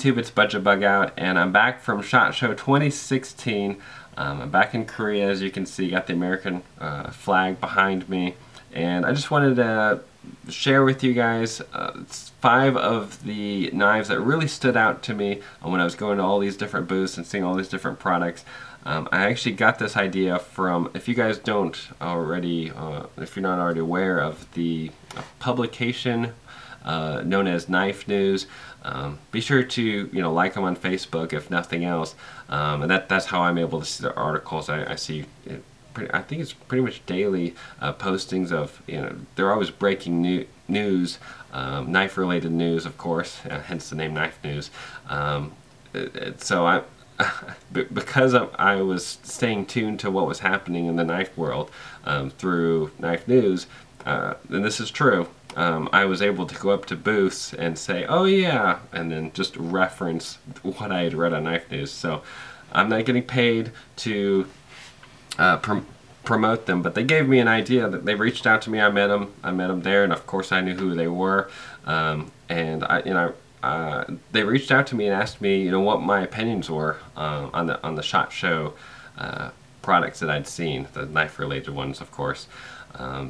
YouTube, it's BudgetBugout, and I'm back from SHOT Show 2016. I'm back in Korea, as you can see, got the American flag behind me, and I just wanted to share with you guys 5 of the knives that really stood out to me when I was going to all these different booths and seeing all these different products. I actually got this idea from, if you guys don't already, if you're not already aware of the publication known as Knife News, be sure to like them on Facebook if nothing else, and that's how I'm able to see the articles. I see it, I think it's pretty much daily postings of, they're always breaking news, knife related news, of course, hence the name Knife News. So because I was staying tuned to what was happening in the knife world through Knife News, and this is true, I was able to go up to booths and say, oh yeah, and then just reference what I had read on Knife News. So I'm not getting paid to promote them, but they gave me an idea. That they reached out to me. I met them there, and of course I knew who they were, and they reached out to me and asked me what my opinions were on the SHOT Show products that I'd seen, the knife related ones, of course.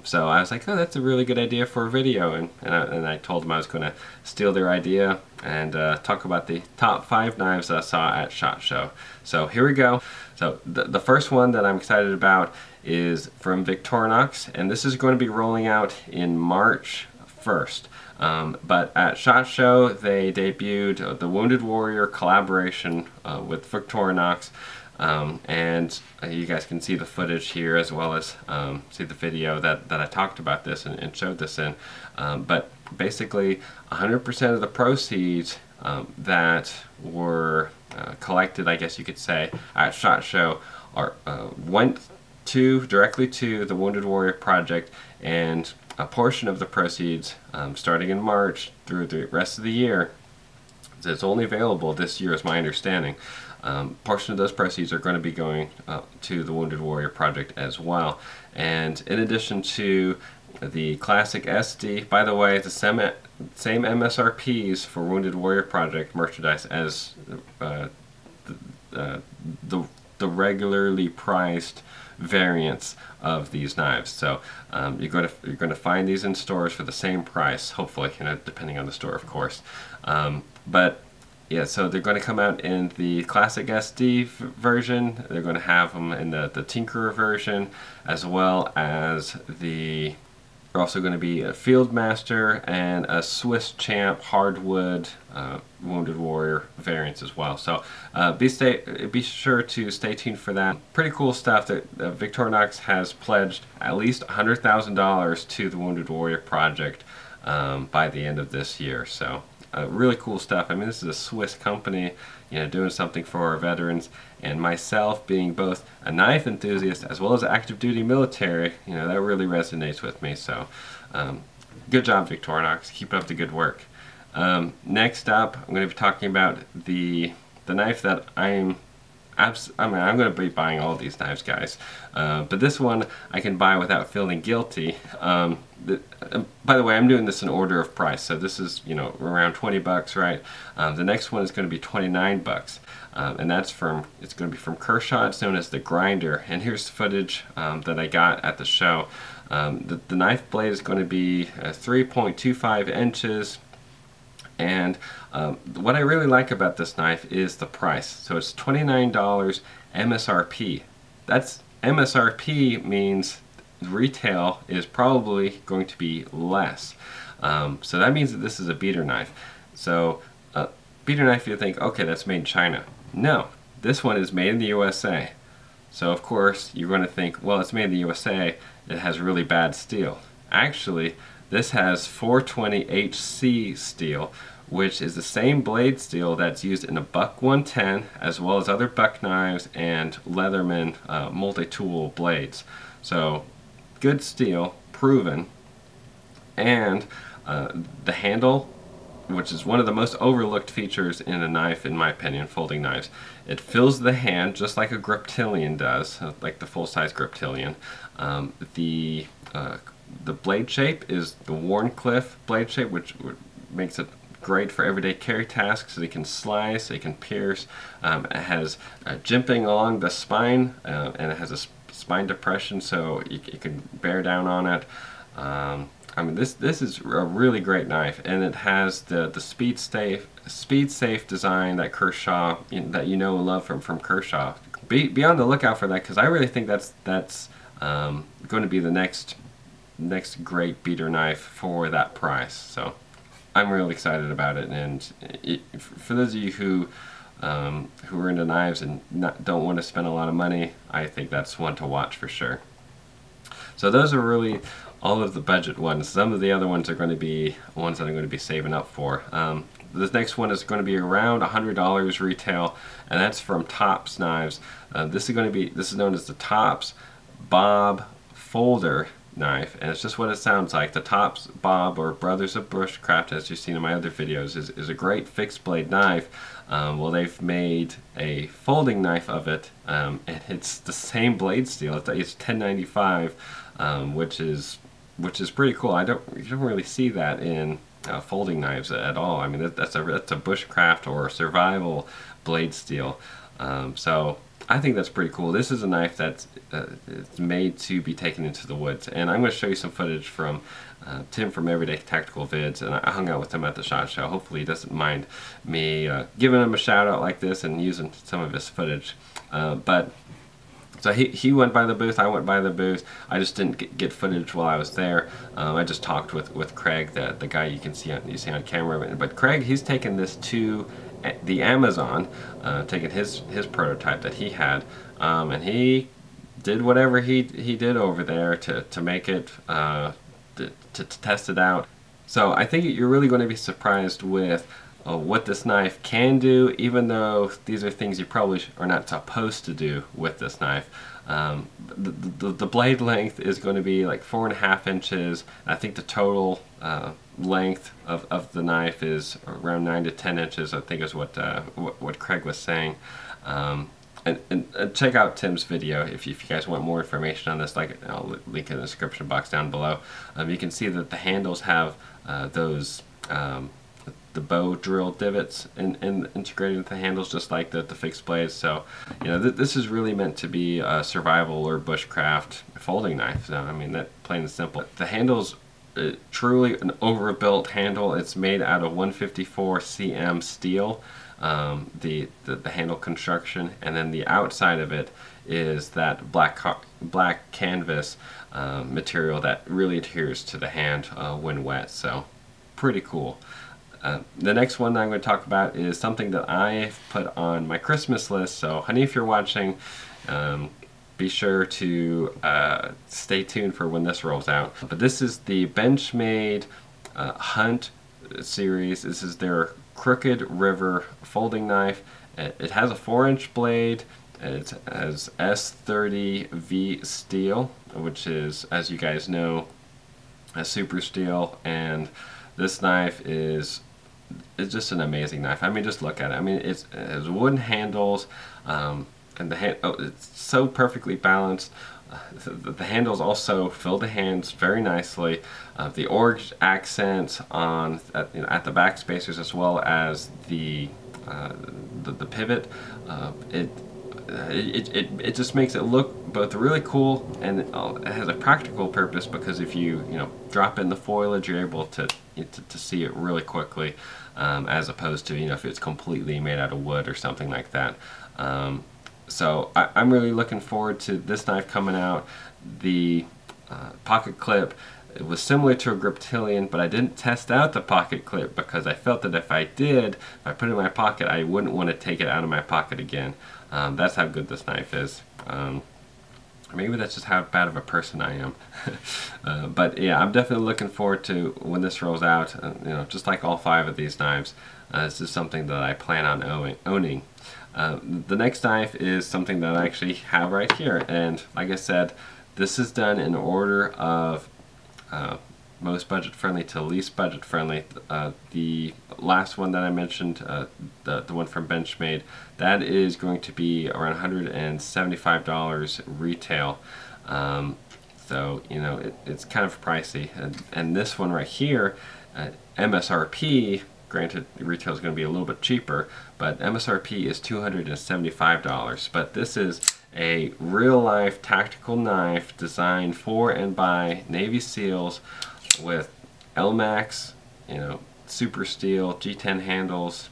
So I was like, oh, that's a really good idea for a video, and I told them I was going to steal their idea and talk about the top 5 knives that I saw at SHOT Show. So here we go. So the first one that I'm excited about is from Victorinox, and this is going to be rolling out in March 1st. But at SHOT Show they debuted the Wounded Warrior collaboration with Victorinox. And you guys can see the footage here, as well as see the video that I talked about this and showed this in. But basically 100% of the proceeds that were collected, I guess you could say, at SHOT Show went directly to the Wounded Warrior Project, and a portion of the proceeds, starting in March through the rest of the year, it's only available this year is my understanding, portion of those proceeds are going to be going to the Wounded Warrior Project as well. And in addition to the classic SD, by the way, the same MSRPs for Wounded Warrior Project merchandise as the regularly priced variants of these knives. So you're going to find these in stores for the same price, hopefully, depending on the store, of course. But yeah, so they're going to come out in the classic SD version. They're going to have them in the Tinkerer version, as well as they're also going to be a Fieldmaster and a Swiss Champ hardwood Wounded Warrior variants as well. So be sure to stay tuned for that. Pretty cool stuff. That Victorinox has pledged at least $100,000 to the Wounded Warrior Project by the end of this year. So really cool stuff. I mean, this is a Swiss company, doing something for our veterans, and myself being both a knife enthusiast as well as active duty military, that really resonates with me. So good job, Victorinox. Keep up the good work. Next up, I'm going to be talking about the knife that I'm going to be buying all these knives, guys, but this one I can buy without feeling guilty. By the way, I'm doing this in order of price, so this is around 20 bucks, right? The next one is going to be 29 bucks, and it's going to be from Kershaw. It's known as the Grinder, and here's footage that I got at the show. The knife blade is going to be 3.25 inches. And what I really like about this knife is the price. So it's $29 MSRP. That's MSRP means retail is probably going to be less. So that means that this is a beater knife. So beater knife, you think, okay, that's made in China. No, this one is made in the USA. So of course you're going to think, well, it's made in the USA, it has really bad steel. Actually, this has 420 HC steel, which is the same blade steel that's used in a Buck 110, as well as other Buck knives and Leatherman multi-tool blades. So good steel, proven, and the handle, which is one of the most overlooked features in a knife, in my opinion, folding knives. It fills the hand just like a Griptilian does, like the full-size Griptilian. The blade shape is the Wharncliffe blade shape, which makes it great for everyday carry tasks. It can slice, it can pierce. It has jimping along the spine, and it has a spine depression, so you can bear down on it. I mean, this is a really great knife, and it has the speed safe design that Kershaw, that you know and love from Kershaw. Be on the lookout for that, because I really think that's going to be the next great beater knife for that price. So I'm really excited about it, and for those of you who are into knives and don't want to spend a lot of money, I think that's one to watch for sure. So those are really all of the budget ones. Some of the other ones are going to be ones that I'm going to be saving up for. This next one is going to be around $100 retail, and that's from Tops Knives. This is known as the Tops Bob Folder knife, and it's just what it sounds like. The Tops Bob, or Brothers of Bushcraft, as you've seen in my other videos, is a great fixed blade knife. Well, they've made a folding knife of it, and it's the same blade steel. It's 1095, which is pretty cool. You don't really see that in folding knives at all. I mean, that's a bushcraft or survival blade steel. So I think that's pretty cool. This is a knife that's it's made to be taken into the woods, and I'm going to show you some footage from Tim from Everyday Tactical Vids, and I hung out with him at the SHOT Show. Hopefully he doesn't mind me giving him a shout out like this and using some of his footage. So he went by the booth, I went by the booth. I just didn't get footage while I was there. I just talked with Craig, the guy you see on camera. But Craig, he's taken this to the Amazon, taking his prototype that he had, and he did whatever he did over there to make it, to test it out. So I think you're really going to be surprised with what this knife can do, even though these are things you probably are not supposed to do with this knife. The blade length is going to be like 4.5 inches. I think the total length of the knife is around 9 to 10 inches, I think is what Craig was saying. And check out Tim's video if you guys want more information on this. Like, I'll link in the description box down below. You can see that the handles have those the bow drill divots integrated into the handles, just like the fixed blades. So, this is really meant to be a survival or bushcraft folding knife. So, I mean, that plain and simple. The handle's truly an overbuilt handle. It's made out of 154 cm steel. The handle construction, and then the outside of it is that black canvas material that really adheres to the hand when wet. So, pretty cool. The next one that I'm going to talk about is something that I've put on my Christmas list. So, honey, if you're watching, be sure to stay tuned for when this rolls out. But this is the Benchmade Hunt series. This is their Crooked River folding knife. It has a 4-inch blade. It has S30V steel, which is, as you guys know, a super steel. And this knife is just an amazing knife. I mean, just look at it. I mean, it has wooden handles, and it's so perfectly balanced. The handles also fill the hands very nicely. The orange accents at the back spacers, as well as the pivot, it just makes it look both really cool, and it has a practical purpose, because if you drop in the foliage, you're able to see it really quickly, as opposed to if it's completely made out of wood or something like that. So I'm really looking forward to this knife coming out. The pocket clip, it was similar to a Griptilian, but I didn't test out the pocket clip because I felt that if I did, if I put it in my pocket, I wouldn't want to take it out of my pocket again. That's how good this knife is. Maybe that's just how bad of a person I am. But yeah, I'm definitely looking forward to when this rolls out. Just like all 5 of these knives, this is something that I plan on owning. The next knife is something that I actually have right here, and like I said, this is done in order of most budget friendly to least budget friendly. The last one that I mentioned, the one from Benchmade, that is going to be around $175 retail. So it's kind of pricey, and this one right here, MSRP Granted, retail is going to be a little bit cheaper, but MSRP is $275. But this is a real-life tactical knife designed for and by Navy SEALs with LMAX, you know, super steel, G10 handles,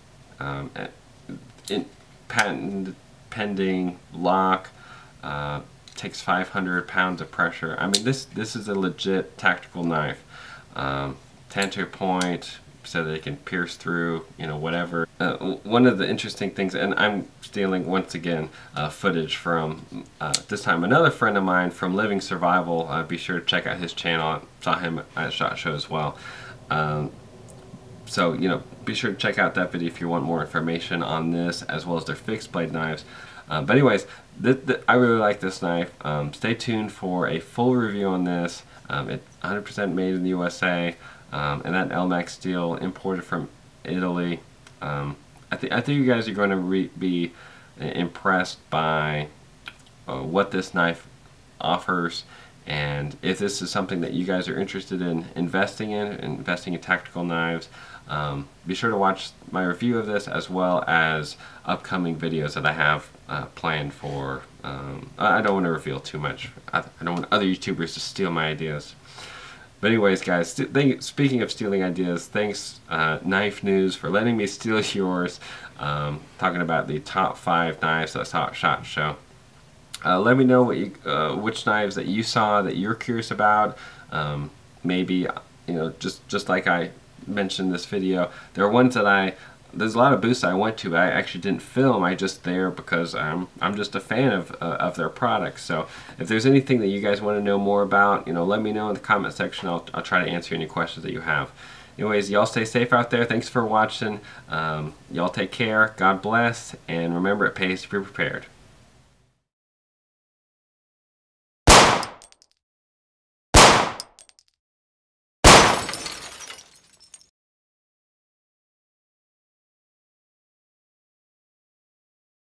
patent pending lock, takes 500 pounds of pressure. I mean, this is a legit tactical knife. Tenter point, so that it can pierce through, you know, whatever. One of the interesting things, and I'm stealing once again footage from this time another friend of mine from Living Survival. Be sure to check out his channel. I saw him at SHOT Show as well. So, you know, be sure to check out that video if you want more information on this, as well as their fixed blade knives. But anyways, I really like this knife. Stay tuned for a full review on this. It's 100% made in the USA, and that LMAX steel imported from Italy. I think you guys are going to be impressed by what this knife offers, and if this is something that you guys are interested in investing in tactical knives. Be sure to watch my review of this, as well as upcoming videos that I have planned for. I don't want to reveal too much. I don't want other YouTubers to steal my ideas. But anyways, guys, speaking of stealing ideas, thanks Knife News for letting me steal yours. Talking about the top 5 knives that I saw at SHOT Show. Let me know what which knives that you saw that you're curious about. Maybe, you know, just like I mentioned in this video, there are ones that there's a lot of booths I went to I actually didn't film. I just there because I'm just a fan of their products. So if there's anything that you guys want to know more about, you know, let me know in the comment section. I'll try to answer any questions that you have. Anyways, y'all stay safe out there. Thanks for watching. Y'all take care. God bless, and remember, it pays to be prepared.